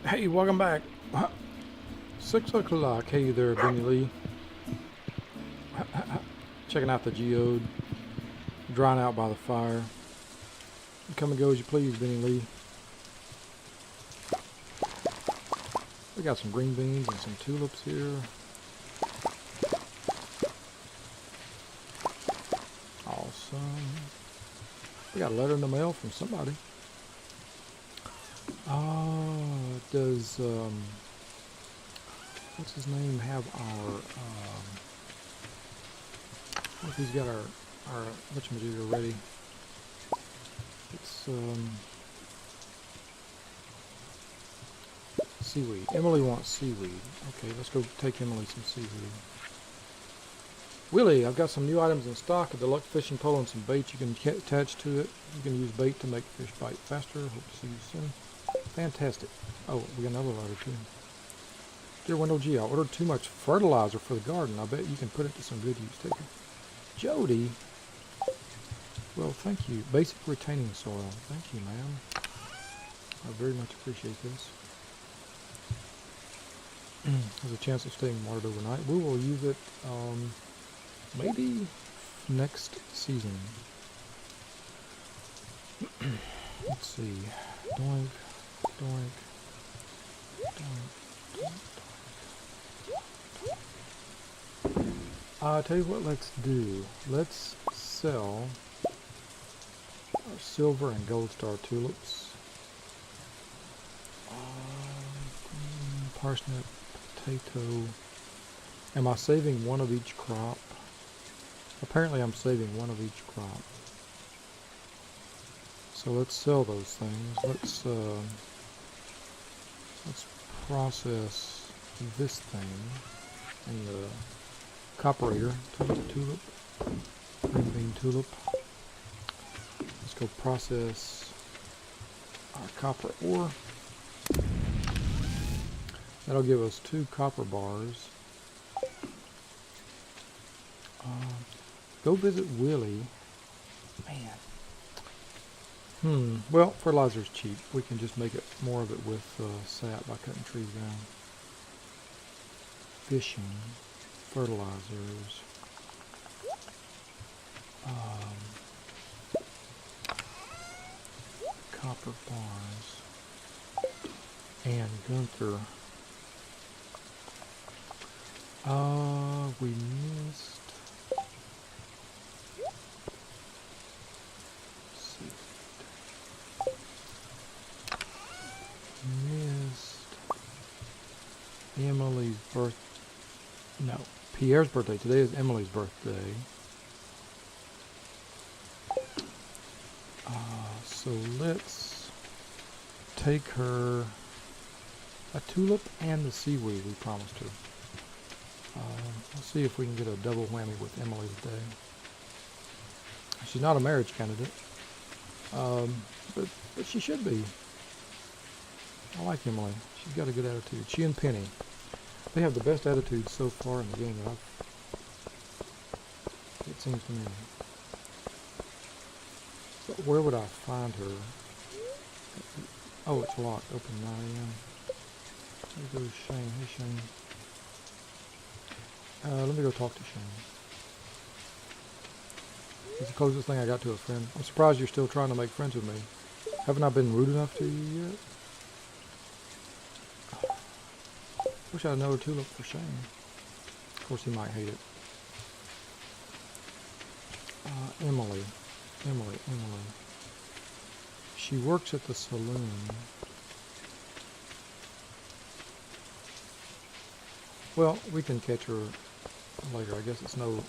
Hey, welcome back. 6 o'clock. Hey there, Benny Lee. Checking out the geode. Drying out by the fire. Come and go as you please, Benny Lee. We got some green beans and some tulips here. Awesome. We got a letter in the mail from somebody. Does, what's his name have our, what if he's got our whatchamajigger ready? It's, seaweed. Emily wants seaweed. Okay, let's go take Emily some seaweed. Willie, I've got some new items in stock, a deluxe fishing pole and some bait you can attach to it. You can use bait to make fish bite faster. Hope to see you soon. Fantastic. Oh, we got another letter too. Dear Wendell G, I ordered too much fertilizer for the garden. I bet you can put it to some good use. Take it. Jody. Well, thank you. Basic retaining soil. Thank you, ma'am. I very much appreciate this. There's a chance of staying watered overnight. We will use it maybe next season. Let's see. Doink, doink, doink, doink. I'll tell you what let's do. Let's sell our silver and gold star tulips. Parsnip, potato. Am I saving one of each crop? Apparently I'm saving one of each crop. So let's sell those things. Let's process this thing in the copperator. Tulip, green bean tulip. Let's go process our copper ore. That'll give us 2 copper bars. Go visit Willie. Man. Well, fertilizer's cheap. We can just make it more of it with sap by cutting trees down. Fishing. Fertilizers. Copper bars. And Gunther. We missed. Emily's birth. No, Pierre's birthday. Today is Emily's birthday. So let's take her a tulip and the seaweed we promised her. Let's see if we can get a double whammy with Emily today. She's not a marriage candidate, but she should be. I like Emily. She's got a good attitude. She and Penny. They have the best attitude so far in the game that it seems to me. So where would I find her? Oh, it's locked. Open 9 a.m. There goes Shane. Hey, Shane. Let me go talk to Shane. It's the closest thing I got to a friend. I'm surprised you're still trying to make friends with me. Haven't I been rude enough to you yet? Wish I had another tulip for Shane. Of course, he might hate it. Emily. She works at the saloon. Well, we can catch her later. I guess it's no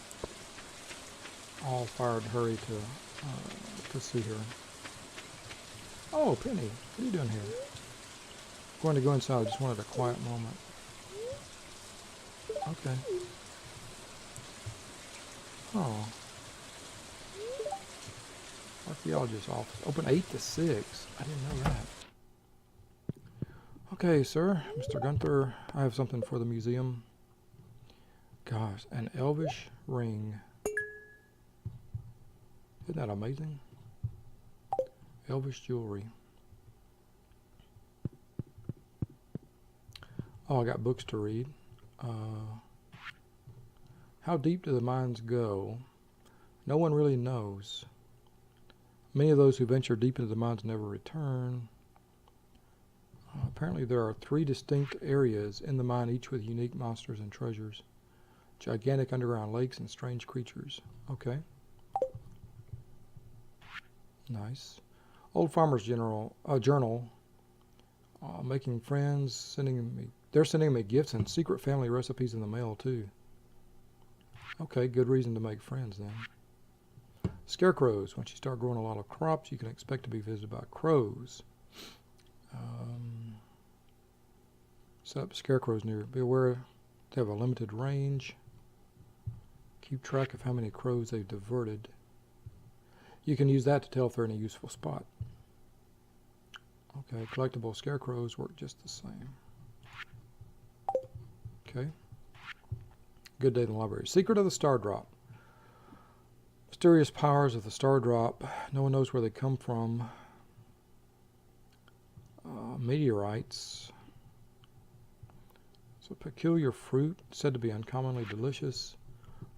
all-fired hurry to see her. Oh, Penny, what are you doing here? Going to go inside. I just wanted a quiet moment. Okay. Oh. Archaeologist's office. Open 8 to 6. I didn't know that. Okay, sir. Mr. Gunther, I have something for the museum. Gosh, an elvish ring. Isn't that amazing? Elvish jewelry. Oh, I got books to read. How deep do the mines go? No one really knows. Many of those who venture deep into the mines never return. Apparently there are 3 distinct areas in the mine, each with unique monsters and treasures. Gigantic underground lakes and strange creatures. Okay. Nice. Old Farmer's Journal. Making friends, they're sending me gifts and secret family recipes in the mail too. Okay, good reason to make friends then. Scarecrows. Once you start growing a lot of crops, you can expect to be visited by crows. Set up scarecrows near. Be aware they have a limited range. Keep track of how many crows they've diverted. You can use that to tell if they're in a useful spot. Okay, collectible scarecrows work just the same. Okay. Good day in the library. Secret of the Star Drop. Mysterious powers of the Star Drop. No one knows where they come from. Meteorites. It's a peculiar fruit, said to be uncommonly delicious.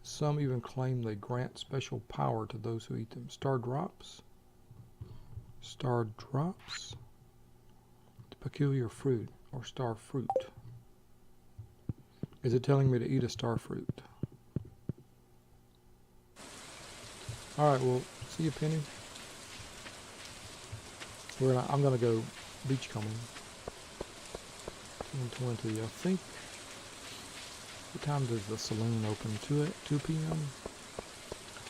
Some even claim they grant special power to those who eat them. Star drops? Star drops? The peculiar fruit, or star fruit. Is it telling me to eat a star fruit? Alright, well, see you, Penny. I'm going to go beachcombing. 10:20, I think. What time does the saloon open? 2 p.m.?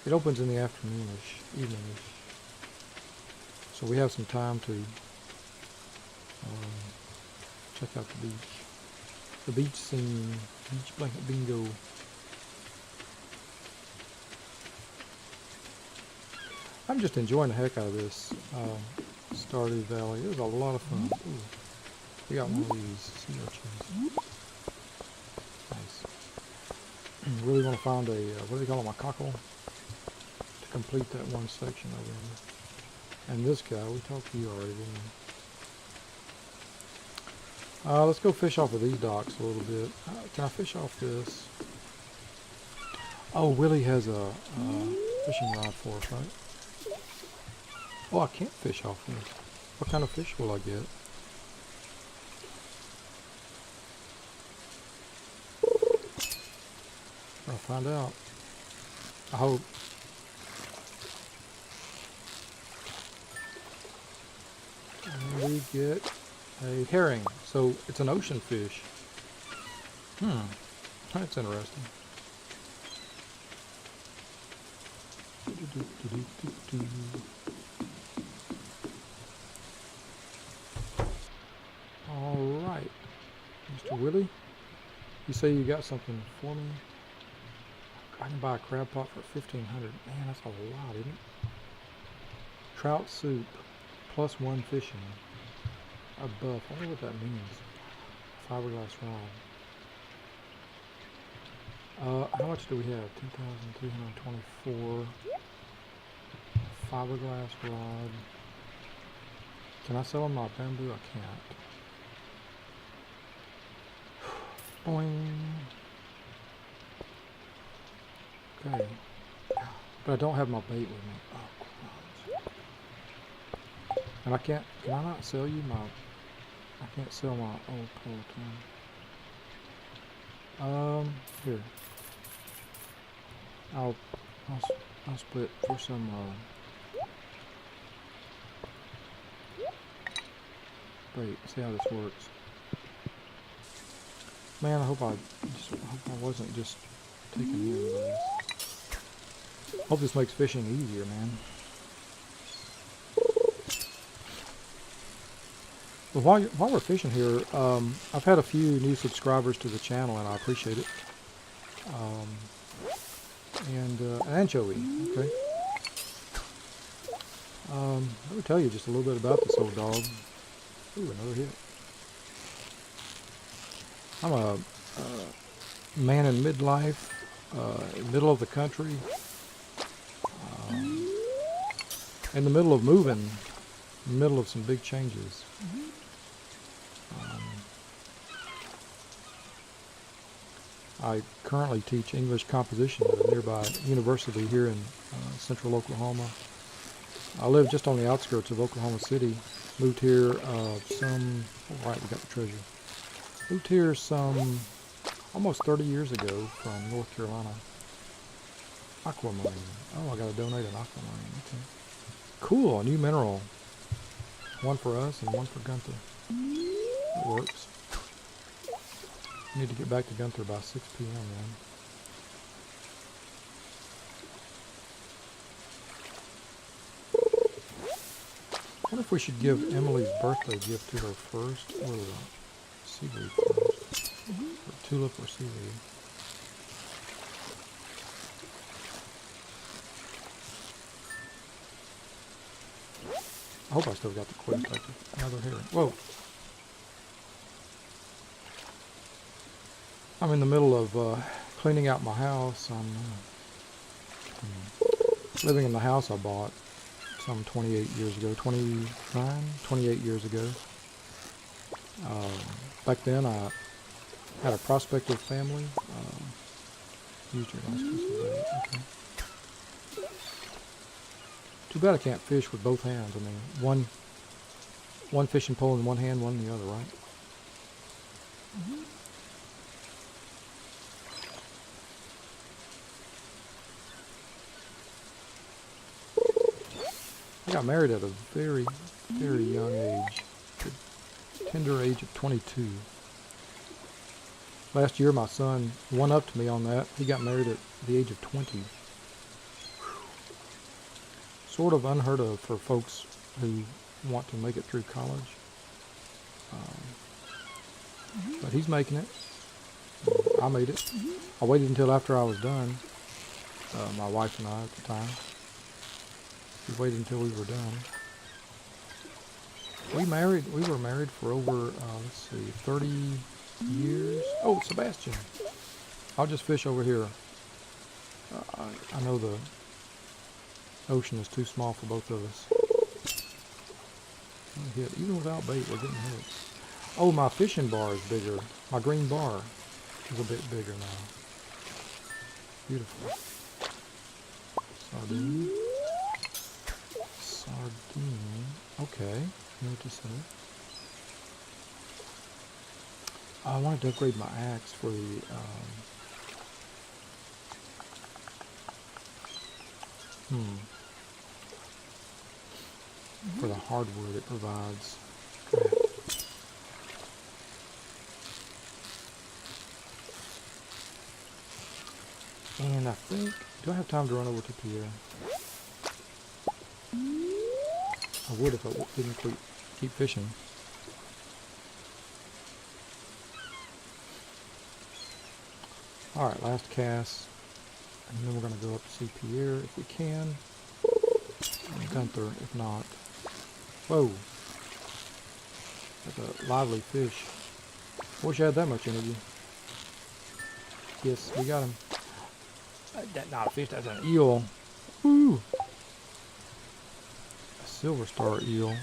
It opens in the afternoonish, eveningish. So we have some time to check out the beach. The beach scene, beach blanket bingo. I'm just enjoying the heck out of this Stardew Valley. It was a lot of fun. Ooh, we got one of these sea urchins. Nice. Really want to find a, what do they call them, a cockle? To complete that one section over there. And this guy, we talked to you already, didn't we? Let's go fish off of these docks a little bit. Can I fish off this? Oh, Willie has a fishing rod for us, right? Oh, I can't fish off this. What kind of fish will I get? I'll find out. I hope. And we get a herring. So it's an ocean fish. That's interesting. Alright. Mr. Willie, you say you got something for me? I can buy a crab pot for $1,500. Man, that's a lot, isn't it? Trout soup, +1 fishing. A buff. I wonder what that means. Fiberglass rod. How much do we have? 2,324. Fiberglass rod. Can I sell them my bamboo? I can't. Boing. Okay. But I don't have my bait with me. Oh, crumbs. And I can't, can I not sell you my, I can't sell my old Peloton. Here. I'll split for some, bait. See how this works. Man, I hope I wasn't just taking in this. Hope this makes fishing easier, man. Well, while we're fishing here, I've had a few new subscribers to the channel, and I appreciate it. And an anchovy, okay. Let me tell you just a little bit about this old dog. Ooh, another hit. I'm a man in midlife, middle of the country, in the middle of moving, in the middle of some big changes. I currently teach English composition at a nearby university here in central Oklahoma. I live just on the outskirts of Oklahoma City. Moved here we got the treasure. Moved here some almost 30 years ago from North Carolina. Aquamarine. Oh, I gotta donate an aquamarine. Okay. Cool, a new mineral. One for us and one for Gunther. That works. Need to get back to Gunther by 6 p.m. then. I wonder if we should give Emily's birthday gift to her first, or the seaweed first. Or tulip or seaweed. I hope I still got the quest active. Another heron. Whoa! I'm in the middle of cleaning out my house. I'm living in the house I bought some 28 years ago. 28 years ago. Back then I had a prospective family. Used your last piece of bread. Okay. Too bad I can't fish with both hands. I mean, one fishing pole in one hand, one in the other, right? I got married at a very, very young age. The tender age of 22. Last year my son one-upped me on that. He got married at the age of 20. Sort of unheard of for folks who want to make it through college. But he's making it. I made it. I waited until after I was done. My wife and I at the time. We waited until we were done. We were married for over, 30 years. Oh, Sebastian. I'll just fish over here. I know the ocean is too small for both of us. Hit. Even without bait, we're getting hit. Oh, my fishing bar is bigger. My green bar is a bit bigger now. Beautiful. Sardine. Sardine. Okay. Note to self. I wanted to upgrade my axe for the for the hardwood it provides. And I think, do I have time to run over to Pierre? I would if I didn't keep fishing. Alright, last cast. And then we're going to go up to see Pierre if we can. And Gunther if not. Whoa. That's a lively fish. I wish I had that much energy. Yes, we got him. That's not a fish, that's an eel. Woo! A silver star eel.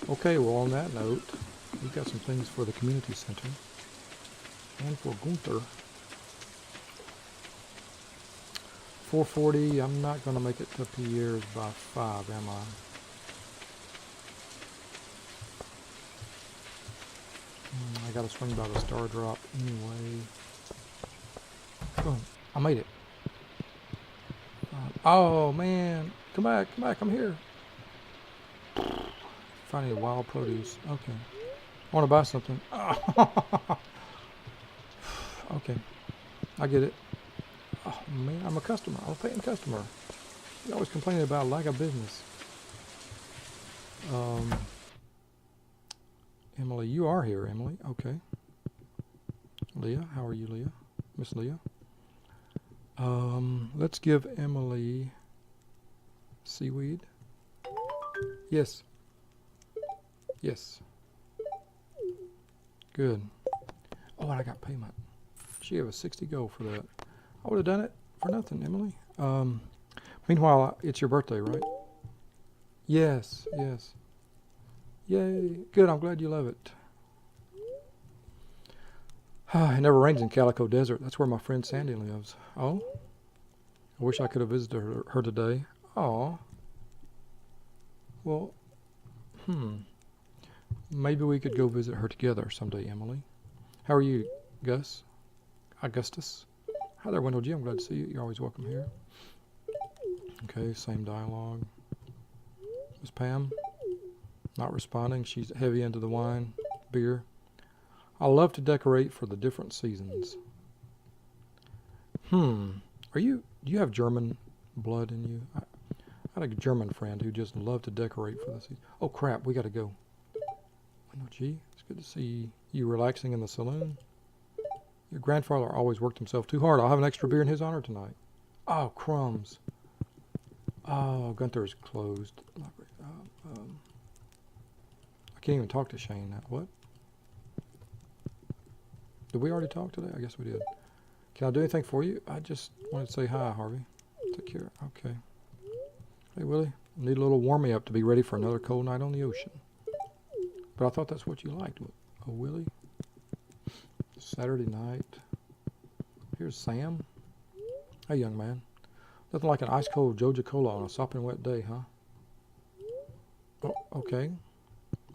Okay, well on that note, we've got some things for the community center. And for Gunther. 4:40, I'm not going to make it to Pierre's by 5, am I? I got to swing by the star drop anyway. Boom, I made it. Oh man, come back, I'm here. Finding wild produce, okay. I want to buy something. Okay, I get it. Oh man, I'm a customer. I'm a paying customer. You're always complaining about lack of business. Emily, you are here, Emily. Okay. Leah, how are you, Leah? Miss Leah. Let's give Emily seaweed. Yes. Yes. Good. Oh, and I got payment. She gave us 60 gold for that. I would have done it for nothing, Emily. Meanwhile, it's your birthday, right? Yes, yes. Yay. Good, I'm glad you love it. It never rains in Calico Desert. That's where my friend Sandy lives. Oh? I wish I could have visited her today. Oh. Well, maybe we could go visit her together someday, Emily. How are you, Gus? Augustus? Hi there, Wendell G. I'm glad to see you. You're always welcome here. Okay, same dialogue. Miss Pam? Not responding. She's heavy into the wine, beer. I love to decorate for the different seasons. Do you have German blood in you? I had a German friend who just loved to decorate for the season. Oh crap, we gotta go. Wendell G, it's good to see you relaxing in the saloon. Your grandfather always worked himself too hard. I'll have an extra beer in his honor tonight. Oh, crumbs. Oh, Gunther's closed. I can't even talk to Shane now. What? Did we already talk today? I guess we did. Can I do anything for you? I just wanted to say hi, Harvey. Take care. Okay. Hey, Willie. Need a little warm me up to be ready for another cold night on the ocean. But I thought that's what you liked. Oh, Willie. Saturday night. Here's Sam. Hey, young man. Nothing like an ice cold Joja Cola on a sopping wet day, huh? Oh, okay.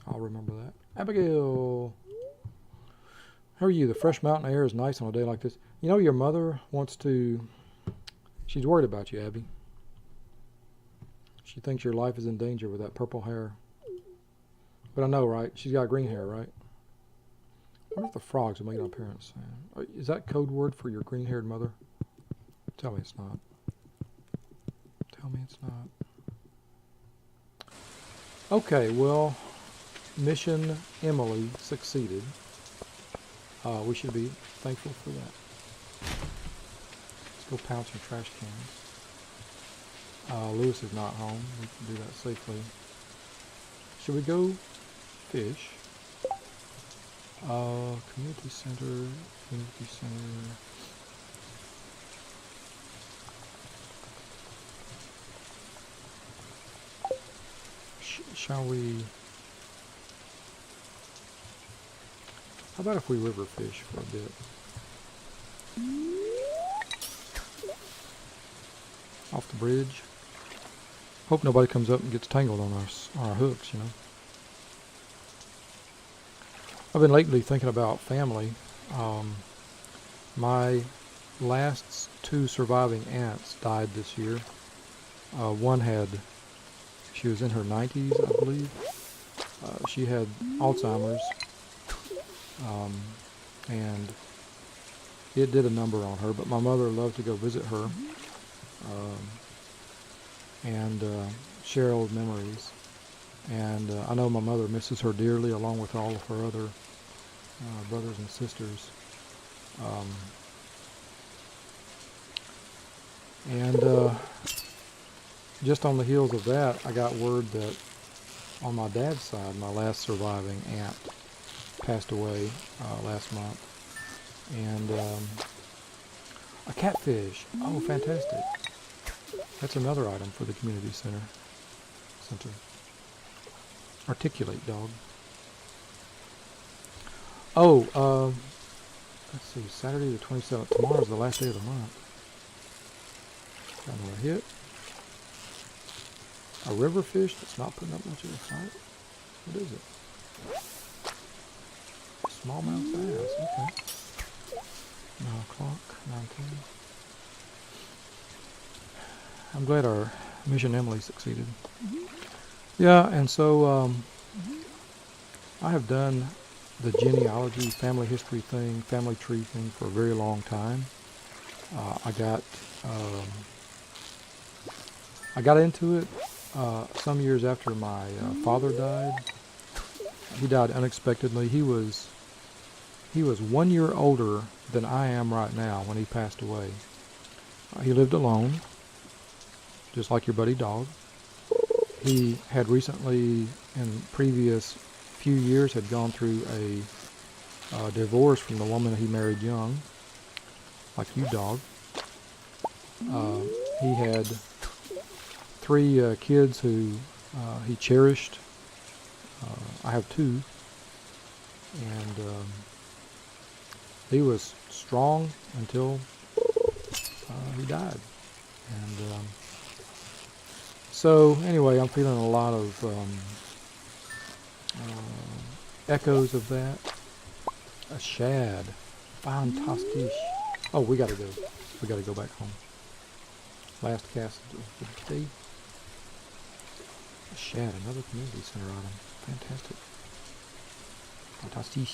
I'll remember that. Abigail. How are you? The fresh mountain air is nice on a day like this. You know, your mother wants to... She's worried about you, Abby. She thinks your life is in danger with that purple hair. But I know, right? She's got green hair, right? I wonder if the frogs will make an appearance. Is that code word for your green-haired mother? Tell me it's not. Tell me it's not. Okay, well, Mission Emily succeeded. We should be thankful for that. Let's go pound some trash cans. Lewis is not home. We can do that safely. Should we go fish? Community center. Shall we? How about if we river fish for a bit? Off the bridge. Hope nobody comes up and gets tangled on our hooks, you know. I've been lately thinking about family. My last two surviving aunts died this year. She was in her 90s, I believe. She had Alzheimer's. And it did a number on her, but my mother loved to go visit her and share old memories. And I know my mother misses her dearly, along with all of her other brothers and sisters. Just on the heels of that, I got word that on my dad's side, my last surviving aunt passed away last month. And a catfish. Oh, fantastic. That's another item for the community center. Articulate, dog. Oh, let's see, Saturday the 27th. Tomorrow's the last day of the month. Got another hit. A river fish that's not putting up much of a fight. What is it? Smallmouth bass, okay. 9 o'clock, 9:10. I'm glad our Mission Emily succeeded. Yeah, and so I have done the genealogy, family history thing, family tree thing for a very long time. I got into it some years after my father died. He died unexpectedly. He was 1 year older than I am right now when he passed away. He lived alone, just like your buddy dog. He had recently, in previous few years, had gone through a divorce from the woman he married young, like you, dog. He had 3 kids who he cherished. I have 2. And he was strong until he died. And so anyway, I'm feeling a lot of echoes of that. A shad. Fantastic. Oh, we gotta go. We gotta go back home. Last cast of the day. A shad, another community center item. Fantastic. Fantastic.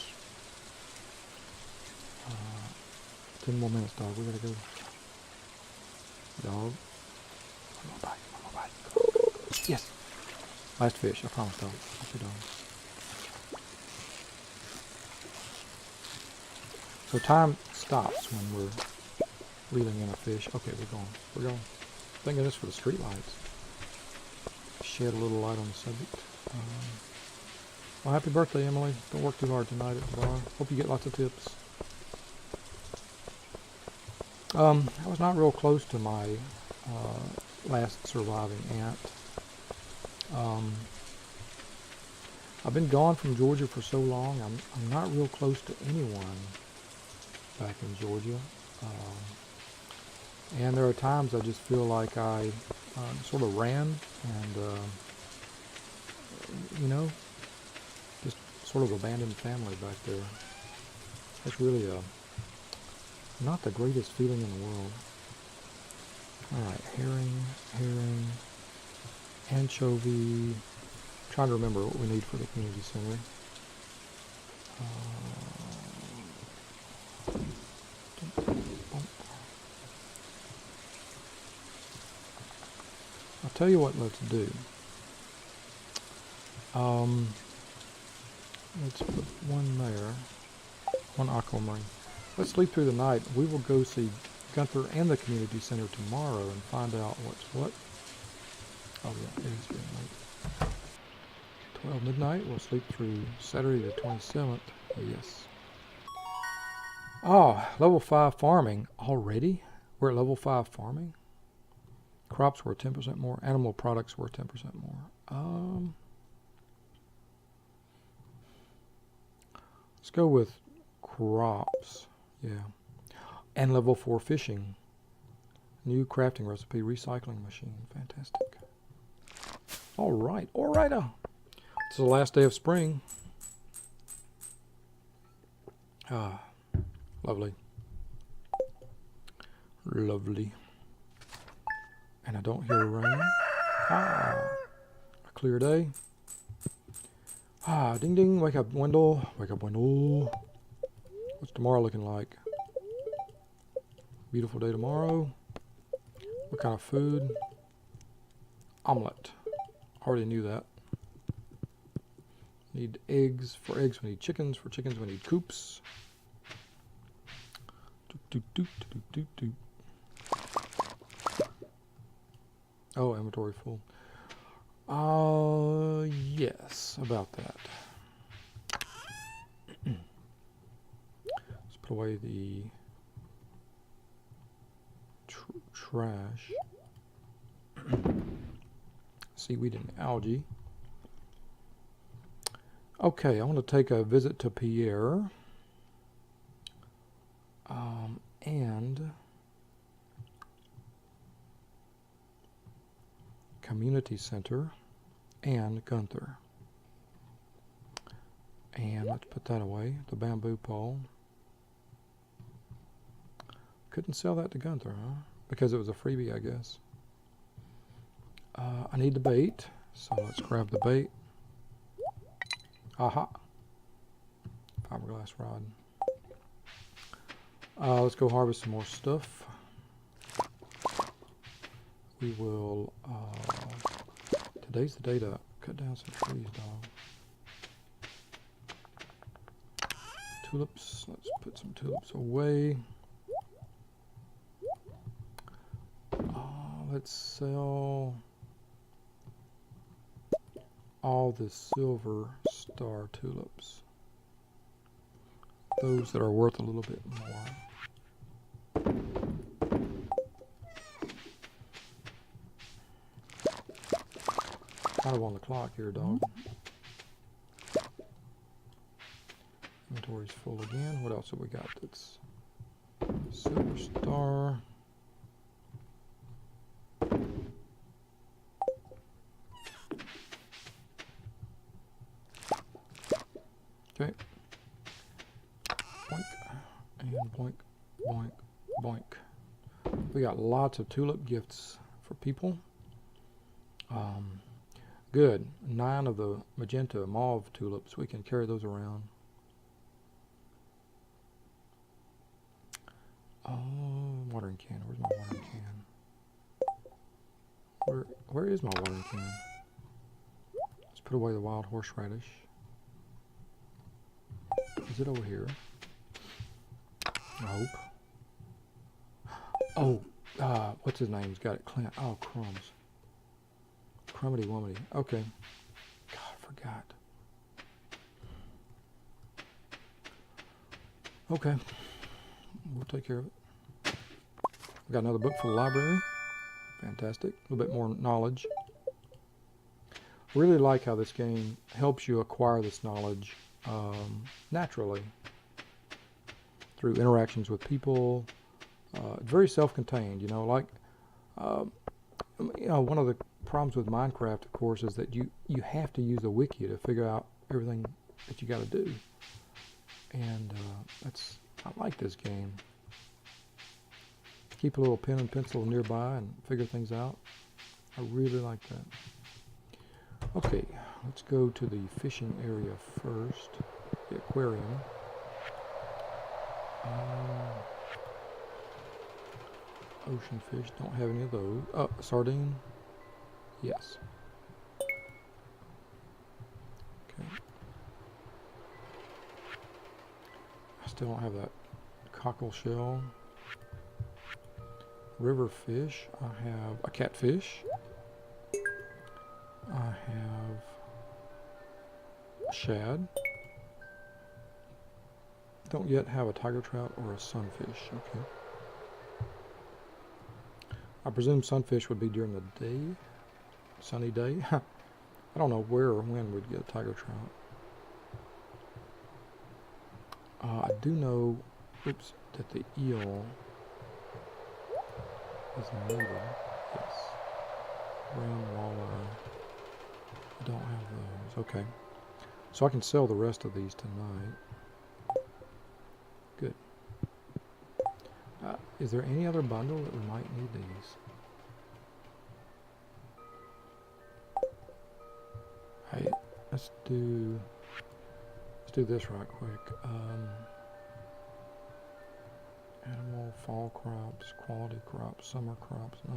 10 more minutes, dog. We gotta go. Dog. One more bite. One more bite. Go, go, go. Yes. Last fish. I promise, dog. Okay, dog. So time stops when we're reeling in a fish. Okay, we're going. We're going. Thank goodness for the street lights. Shed a little light on the subject. Well, happy birthday, Emily. Don't work too hard tonight at the bar. Hope you get lots of tips. I was not real close to my last surviving aunt. I've been gone from Georgia for so long. I'm not real close to anyone back in Georgia. And there are times I just feel like I sort of ran and, you know, just sort of abandoned family back there. It's really not the greatest feeling in the world. Alright, herring, anchovy. Trying to remember what we need for the community center. I'll tell you what let's do. Let's put one there. One aquamarine. Let's sleep through the night. We will go see Gunther and the community center tomorrow and find out what's what. Oh yeah, it is getting late. 12 midnight. We'll sleep through Saturday the 27th. Yes. Oh, level 5 farming already? We're at level 5 farming? Crops were 10% more. Animal products were 10% more. Let's go with crops. Yeah. And level 4 fishing. New crafting recipe, recycling machine. Fantastic. All right. All right. It's the last day of spring. Ah, lovely. Lovely. And I don't hear rain. Ah, a clear day. Ah, ding ding, wake up Wendell. Wake up Wendell. What's tomorrow looking like? Beautiful day tomorrow. What kind of food? Omelet. Already knew that. Need eggs. For eggs we need chickens. For chickens we need coops. Doop, doop, doop, doop, doop, doop. Oh, inventory full. Yes, about that. Let's put away the trash. Seaweed and algae. Okay, I want to take a visit to Pierre. And community center and Gunther. And let's put that away, the bamboo pole. Couldn't sell that to Gunther, huh? Because it was a freebie, I guess. I need the bait, so let's grab the bait. Aha! Fiberglass rod. Let's go harvest some more stuff. We will, today's the day to cut down some trees, dog. Tulips, let's put some tulips away. Let's sell all the silver star tulips. Those that are worth a little bit more. Kind of on the clock here, dog. Inventory's full again. What else have we got that's Superstar? Okay. Boink. And boink, boink, boink. We got lots of tulip gifts for people. Good. 9 of the magenta mauve tulips. We can carry those around. Oh, watering can. Where's my watering can? Where is my watering can? Let's put away the wild horseradish. Is it over here? I hope. Oh, what's his name? He's got it. Clint. Oh, crumbs. Crummity wummity. Okay. God, I forgot. Okay. We'll take care of it. We got another book for the library. Fantastic. A little bit more knowledge. Really like how this game helps you acquire this knowledge naturally through interactions with people. It's very self-contained, you know, like, one of the problems with Minecraft, of course, is that you have to use a wiki to figure out everything that you got to do. And I like this game. Keep a little pen and pencil nearby and figure things out. I really like that. Okay, let's go to the fishing area first. The aquarium. Ocean fish, don't have any of those. Oh, sardine. Yes. Okay. I still don't have that cockle shell. River fish. I have a catfish. I have a shad. Don't yet have a tiger trout or a sunfish. Okay. I presume sunfish would be during the day, sunny day. I don't know where or when we'd get a tiger trout. I do know, that the eel is native. Yes. Brown walleye. I don't have those. Okay. So I can sell the rest of these tonight. Good. Is there any other bundle that we might need these? Hey, let's do this right quick. Animal, fall crops, quality crops, summer crops. No.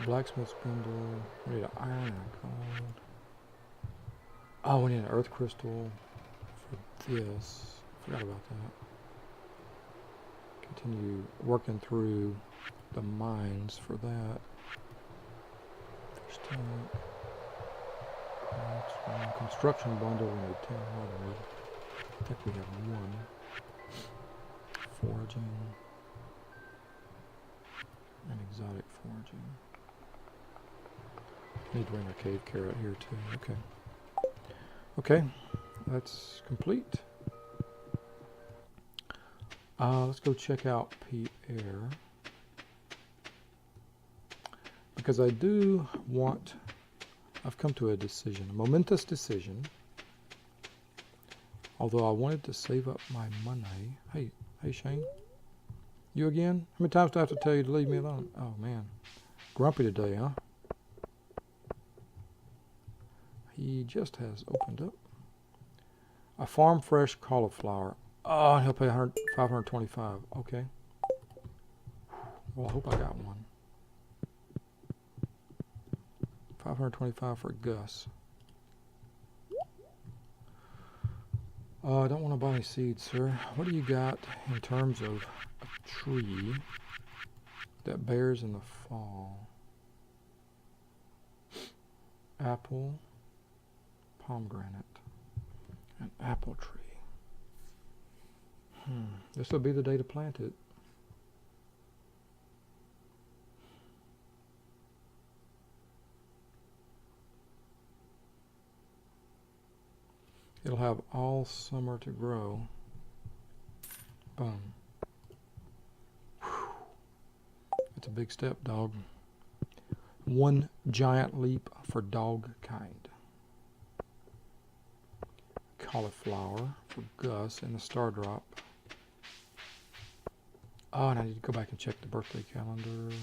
Blacksmith's bundle. We need an iron and a gold. Oh, we need an earth crystal for this. Forgot about that. Continue working through the mines for that. Fish tank. Next one. Construction bundle, we need 10 hardwood. I think we have 1. Foraging. And exotic foraging. Need to bring a cave carrot here too. Okay. Okay, that's complete. Let's go check out Pierre. Because I do want, I've come to a decision, a momentous decision. Although I wanted to save up my money. Hey Shane. You again? How many times do I have to tell you to leave me alone? Oh man. Grumpy today, huh? He just has opened up. A farm fresh cauliflower. Oh, and he'll pay 525. Okay. Well, I hope I got one. 525 for Gus. I don't want to buy any seeds, sir. What do you got in terms of a tree that bears in the fall? Apple, pomegranate, an apple tree. This will be the day to plant it. It'll have all summer to grow. Boom. Whew. It's a big step, dog. One giant leap for dog kind. Cauliflower for Gus and the star drop. Oh, and I need to go back and check the birthday calendar.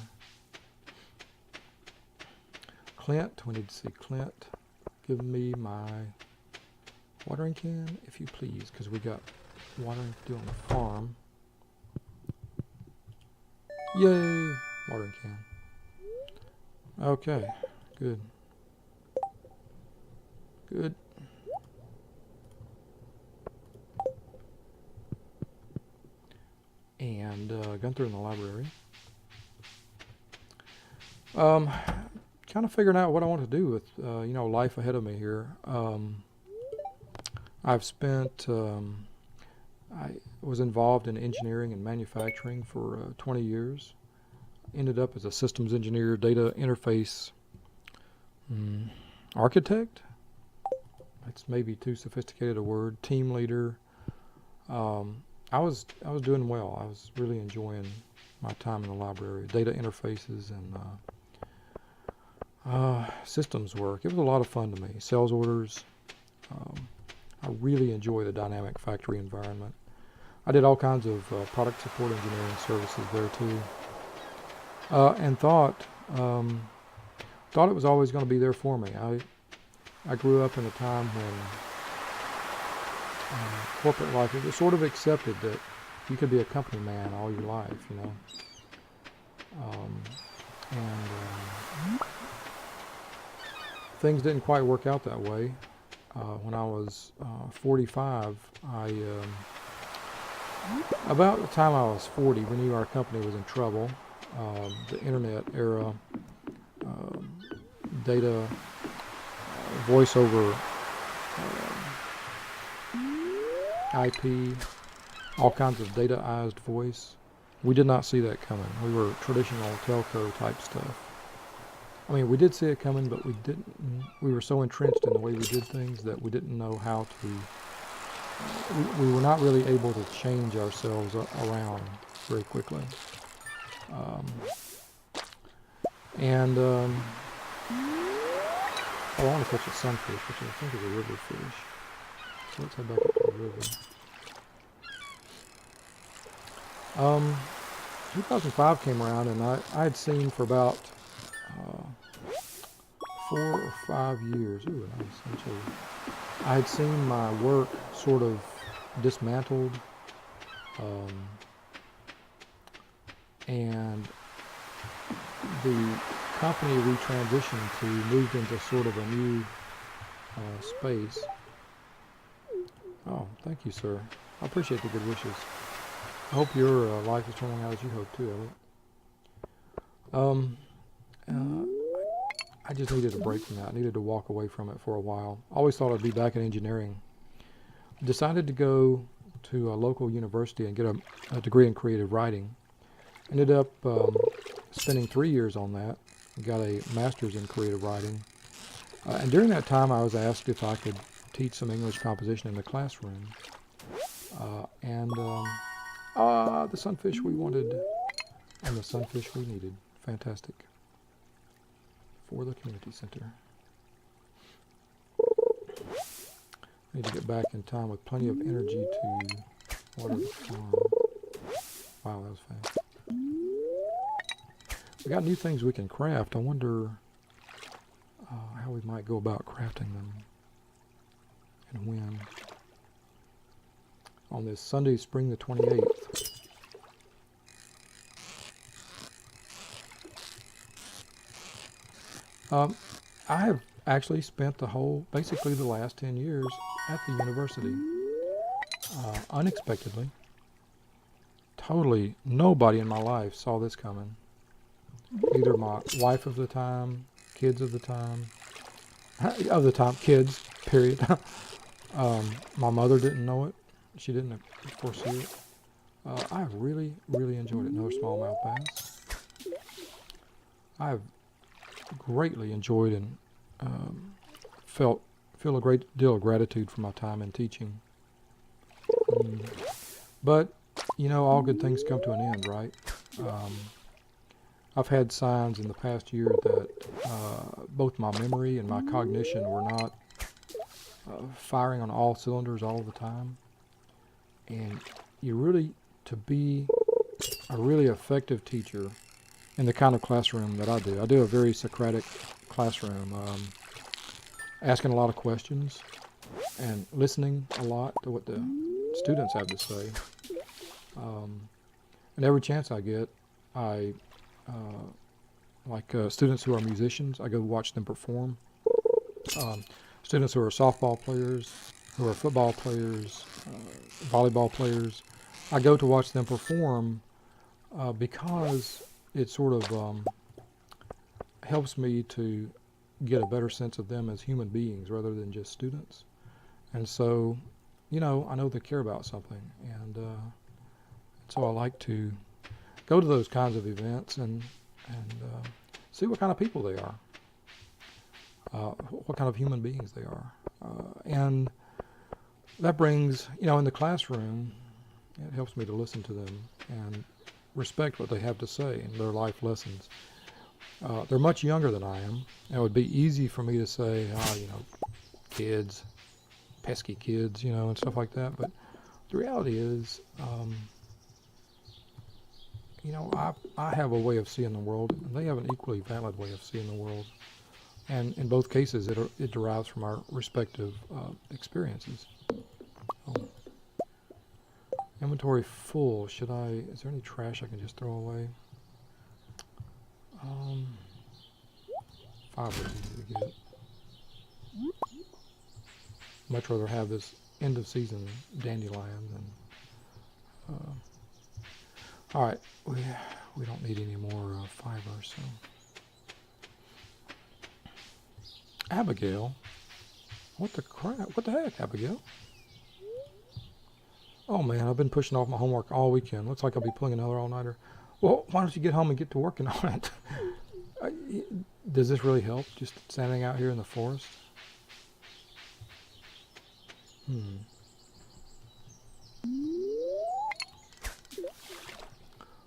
Clint, we need to see Clint. Give me my watering can, if you please, because we got watering to do on the farm. Yay! Watering can. Okay, good. Good. And Gunther in the library. Kind of figuring out what I want to do with, life ahead of me here. I've spent, I was involved in engineering and manufacturing for 20 years. Ended up as a systems engineer, data interface architect. That's maybe too sophisticated a word. Team leader. I was doing well. I was really enjoying my time in the library. Data interfaces and systems work. It was a lot of fun to me. Sales orders. I really enjoy the dynamic factory environment. I did all kinds of product support engineering services there too. And thought it was always going to be there for me. I grew up in a time when corporate life, it was sort of accepted that you could be a company man all your life, you know. Things didn't quite work out that way. When I was 45, about the time I was 40, we knew our company was in trouble. The internet era, data, voice over IP, all kinds of dataized voice. We did not see that coming. We were traditional telco type stuff. I mean, we did see it coming, but we didn't. We were so entrenched in the way we did things that we didn't know how to. We were not really able to change ourselves around very quickly. I want to catch a sunfish, which I think is a river fish. So let's head back up to the river. 2005 came around, and I had seen for about 4 or 5 years. Ooh, nice. I had seen my work sort of dismantled, and the company we transitioned to moved into sort of a new space. Oh, thank you, sir. I appreciate the good wishes. I hope your life is turning out as you hope too, Elliot. I just needed a break from that. I needed to walk away from it for a while. Always thought I'd be back in engineering. Decided to go to a local university and get a degree in creative writing. Ended up spending 3 years on that. Got a master's in creative writing. And during that time, I was asked if I could teach some English composition in the classroom. The sunfish we wanted and the sunfish we needed. Fantastic. For the community center. Need to get back in time with plenty of energy to water the farm. Wow, that was fast. We got new things we can craft. I wonder how we might go about crafting them and when. On this Sunday, spring the 28th. I have actually spent basically the last 10 years at the university. Unexpectedly. Totally nobody in my life saw this coming. Either my wife of the time, kids of the time, kids, period. My mother didn't know it. She didn't foresee it. I have really, really enjoyed it. Another smallmouth bass. I have greatly enjoyed and felt feel a great deal of gratitude for my time in teaching. But, you know, all good things come to an end, right? I've had signs in the past year that both my memory and my cognition were not firing on all cylinders all the time. And you really, to be a really effective teacher in the kind of classroom that I do a very Socratic classroom, asking a lot of questions and listening a lot to what the students have to say. And every chance I get, I like students who are musicians, I go watch them perform. Students who are softball players, who are football players, volleyball players, I go to watch them perform because it sort of helps me to get a better sense of them as human beings rather than just students. And so, you know, I know they care about something, and so I like to go to those kinds of events and see what kind of people they are, what kind of human beings they are. And that brings, you know, in the classroom, it helps me to listen to them and respect what they have to say and their life lessons. They're much younger than I am. It would be easy for me to say, you know, kids, pesky kids, you know, and stuff like that. But the reality is, you know, I have a way of seeing the world, and they have an equally valid way of seeing the world. And in both cases, it derives from our respective experiences. Inventory full. Is there any trash I can just throw away? Fiber is easy to get. Much rather have this end of season dandelion than. All right, we don't need any more fiber, so. Abigail, what the crap? What the heck, Abigail? Oh man, I've been pushing off my homework all weekend. Looks like I'll be pulling another all-nighter. Well, why don't you get home and get to working on it? Does this really help, just standing out here in the forest?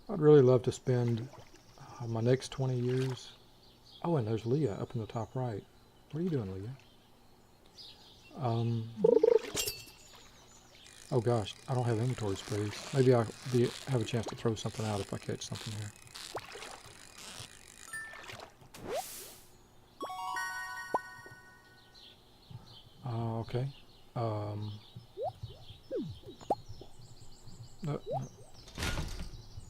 I'd really love to spend my next 20 years. Oh, and there's Leah up in the top right. What are you doing, Leah? Oh gosh, I don't have inventory space. Maybe I'll have a chance to throw something out if I catch something here. Okay. No.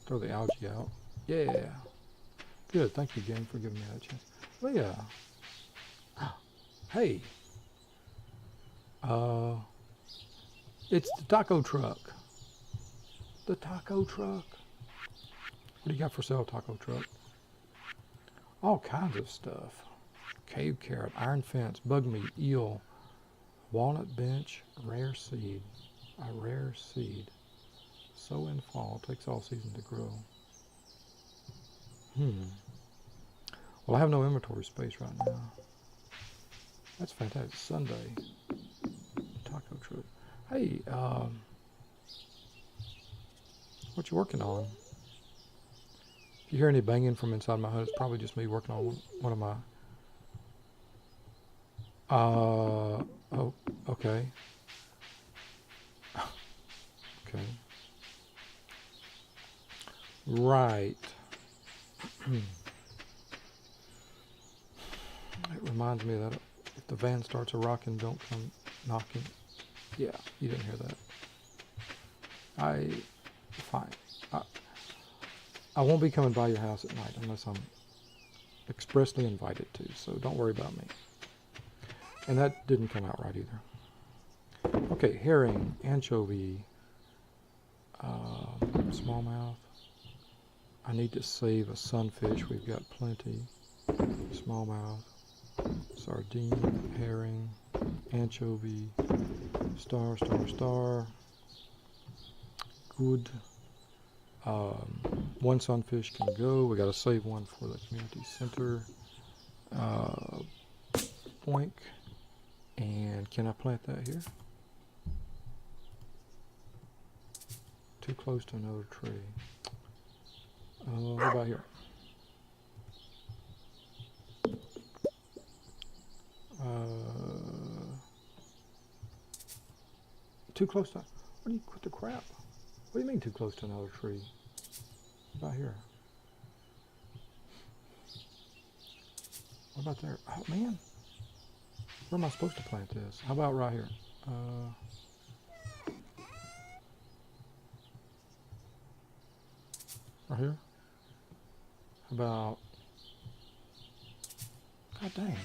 Throw the algae out. Yeah. Good. Thank you, gang, for giving me that chance. Leah. Hey. It's the taco truck. The taco truck. What do you got for sale, taco truck? All kinds of stuff. Cave carrot, iron fence, bug meat, eel, walnut bench, rare seed. A rare seed. Sow in fall, takes all season to grow. Well, I have no inventory space right now. That's fantastic. Sunday. Taco truck. Hey, what you working on? If you hear any banging from inside my hut, it's probably just me working on one of my... oh, okay. Okay. Right. It reminds me that if the van starts a rocking, don't come knocking. Yeah, you didn't hear that. Fine. I won't be coming by your house at night unless I'm expressly invited to, so don't worry about me. And that didn't come out right either. Okay, herring, anchovy, smallmouth. I need to save a sunfish. We've got plenty. Smallmouth, sardine, herring, anchovy, star. Good. One sunfish can go. We got to save one for the community center. Boink. And can I plant that here? Too close to another tree. What about here? Too close to... What do you... What the crap? What do you mean too close to another tree? What about here? What about there? Oh, man. Where am I supposed to plant this? How about right here? Right here? How about... God dang.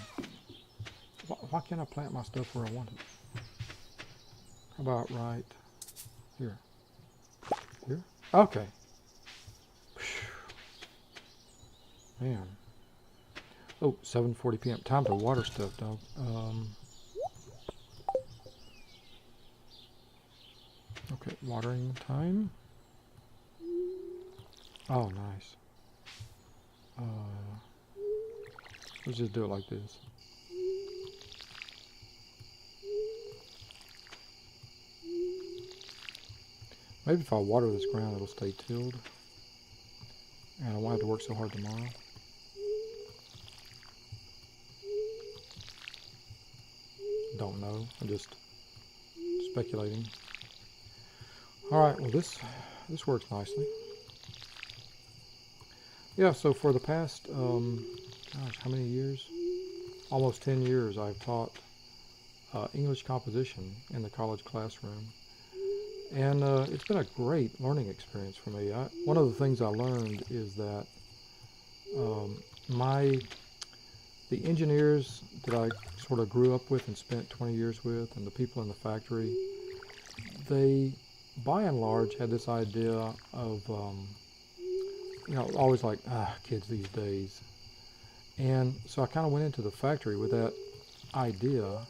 Why can't I plant my stuff where I want it? How about right here? Here? Okay. Man. Oh, 7:40 p.m. Time to water stuff, dog. Okay, watering time. Oh, nice. Let's just do it like this. Maybe if I water this ground, it'll stay tilled. And I won't have to work so hard tomorrow. Don't know. I'm just speculating. Alright, well this works nicely. Yeah, so for the past, gosh, how many years? Almost 10 years I've taught English composition in the college classroom. And it's been a great learning experience for me. One of the things I learned is that the engineers that I sort of grew up with and spent 20 years with, and the people in the factory, they, by and large, had this idea of, you know, always like, kids these days. And so I kind of went into the factory with that idea,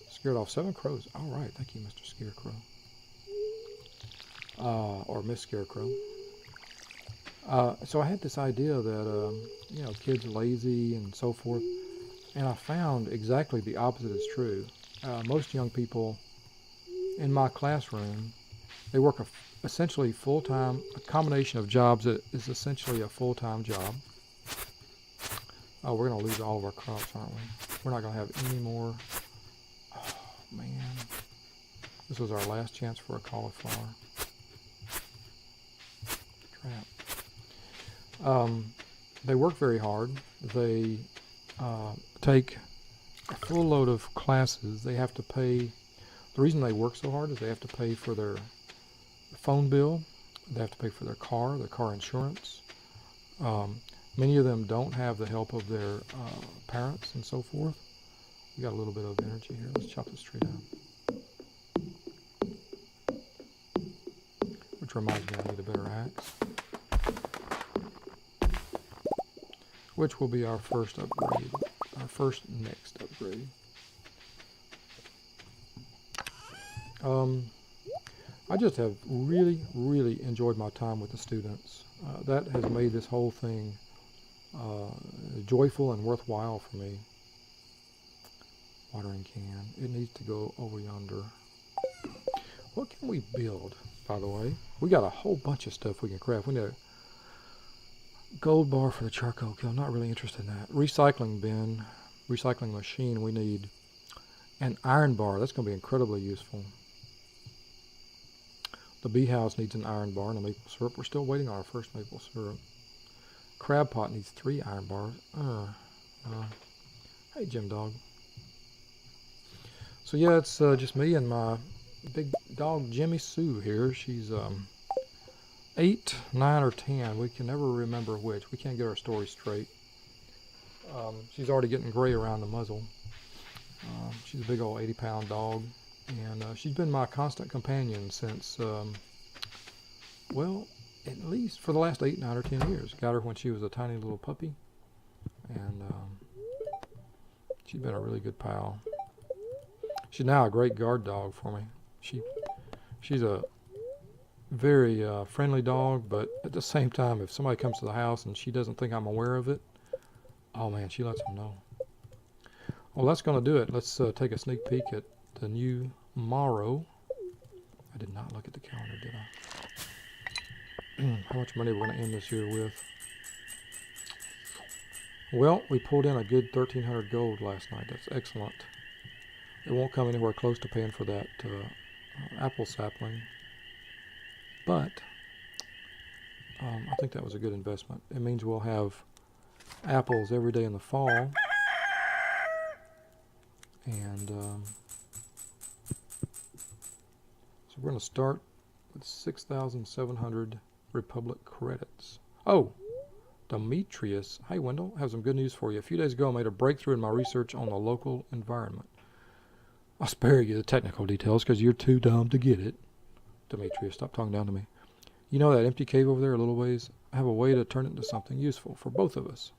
scared off 7 crows. All right, thank you, Mr. Scarecrow. Or Miss Scarecrow. So I had this idea that, you know, kids are lazy and so forth. And I found exactly the opposite is true. Most young people in my classroom, they work essentially full-time, a combination of jobs that is essentially a full-time job. Oh, we're going to lose all of our crops, aren't we? We're not going to have any more. Oh, man. This was our last chance for a cauliflower. Crap. They work very hard. They take a full load of classes. They have to pay. The reason they work so hard is they have to pay for their phone bill. They have to pay for their car insurance. Many of them don't have the help of their parents and so forth. We got a little bit of energy here. Let's chop this tree down. Which reminds me I need a better axe. Which will be our first upgrade. Our first next upgrade. I just have really, really enjoyed my time with the students. That has made this whole thing joyful and worthwhile for me. Watering can. It needs to go over yonder. What can we build, by the way? We got a whole bunch of stuff we can craft. We need a gold bar for the charcoal kiln. Not really interested in that. Recycling bin. Recycling machine. We need an iron bar. That's going to be incredibly useful. The bee house needs an iron bar and a maple syrup. We're still waiting on our first maple syrup. Crab pot needs 3 iron bars. Hey, Jim Dog. So yeah, it's just me and my big dog Jimmy Sue here. She's 8, 9, or 10. We can never remember which. We can't get our story straight. She's already getting gray around the muzzle. She's a big old 80-pound dog. And she's been my constant companion since, well, at least for the last 8, 9, or 10 years. Got her when she was a tiny little puppy. And she's been a really good pal. She's now a great guard dog for me. She's a very friendly dog, but at the same time, if somebody comes to the house and she doesn't think I'm aware of it, oh man, she lets them know. Well, that's going to do it. Let's take a sneak peek at the new morrow. I did not look at the calendar, did I? How much money we're going to end this year with? Well, we pulled in a good 1,300 gold last night. That's excellent. It won't come anywhere close to paying for that apple sapling, but I think that was a good investment. It means we'll have apples every day in the fall, and so we're going to start with 6,700 Republic credits. Oh, Demetrius. Hey, Wendell, I have some good news for you. A few days ago, I made a breakthrough in my research on the local environment. I'll spare you the technical details because you're too dumb to get it. Demetrius, stop talking down to me. You know that empty cave over there a little ways? I have a way to turn it into something useful for both of us.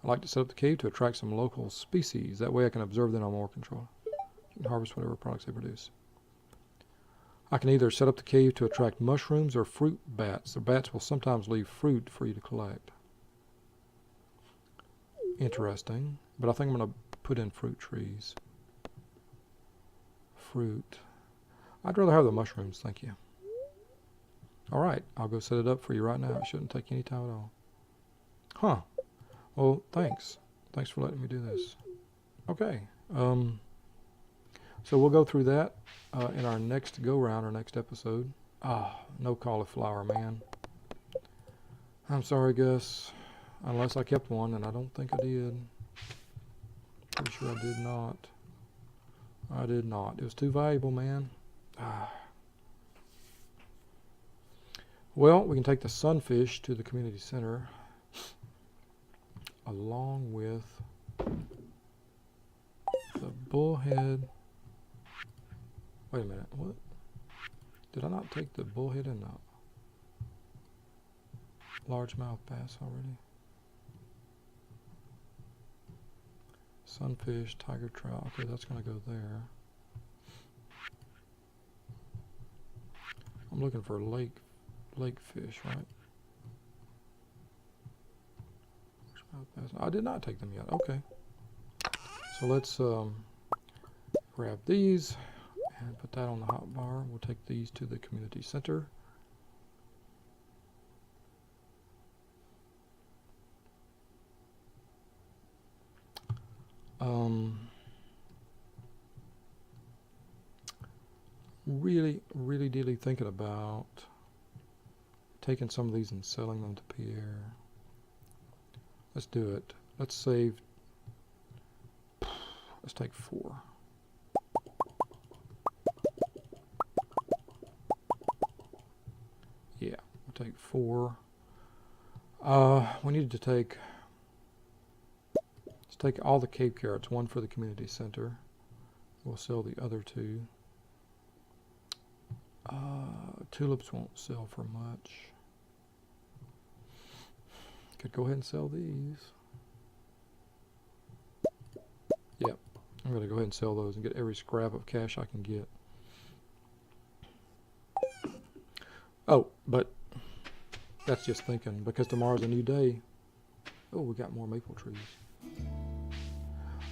I like to set up the cave to attract some local species. That way I can observe them on more control. You can harvest whatever products they produce. I can either set up the cave to attract mushrooms or fruit bats. The bats will sometimes leave fruit for you to collect. Interesting. But I think I'm going to put in fruit trees. Fruit. I'd rather have the mushrooms, thank you. Alright, I'll go set it up for you right now. It shouldn't take any time at all. Huh. Well, thanks. Thanks for letting me do this. Okay. So we'll go through that in our next go-round, our next episode. Ah, no cauliflower, man. I'm sorry, Gus. Unless I kept one, and I don't think I did. Pretty sure I did not. I did not. It was too valuable, man. Ah. Well, we can take the sunfish to the community center along with the bullhead. Wait a minute, what? Did I not take the bullhead and the largemouth bass already? Sunfish, tiger trout. Okay, that's going to go there. I'm looking for lake fish, right? I did not take them yet. Okay. So let's grab these and put that on the hot bar. We'll take these to the community center. Really dearly thinking about taking some of these and selling them to Pierre. Let's do it. Let's save. Let's take 4. Yeah, we'll take 4. We needed to take. Let's take all the cave carrots. 1 for the community center. We'll sell the other 2. Tulips won't sell for much. Could go ahead and sell these. Yep, I'm going to go ahead and sell those and get every scrap of cash I can get. Oh, but that's just thinking, because tomorrow's a new day. Oh, we got more maple trees.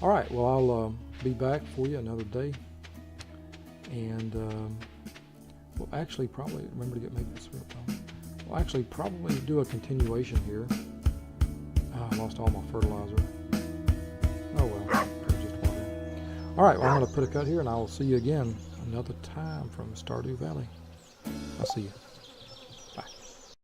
Alright, well, I'll be back for you another day. And we'll actually probably, remember to get maple syrup on. We'll actually probably do a continuation here. I lost all my fertilizer. Oh well, just water. Alright, well, I'm going to put a cut here, and I will see you again another time from Stardew Valley. I'll see you.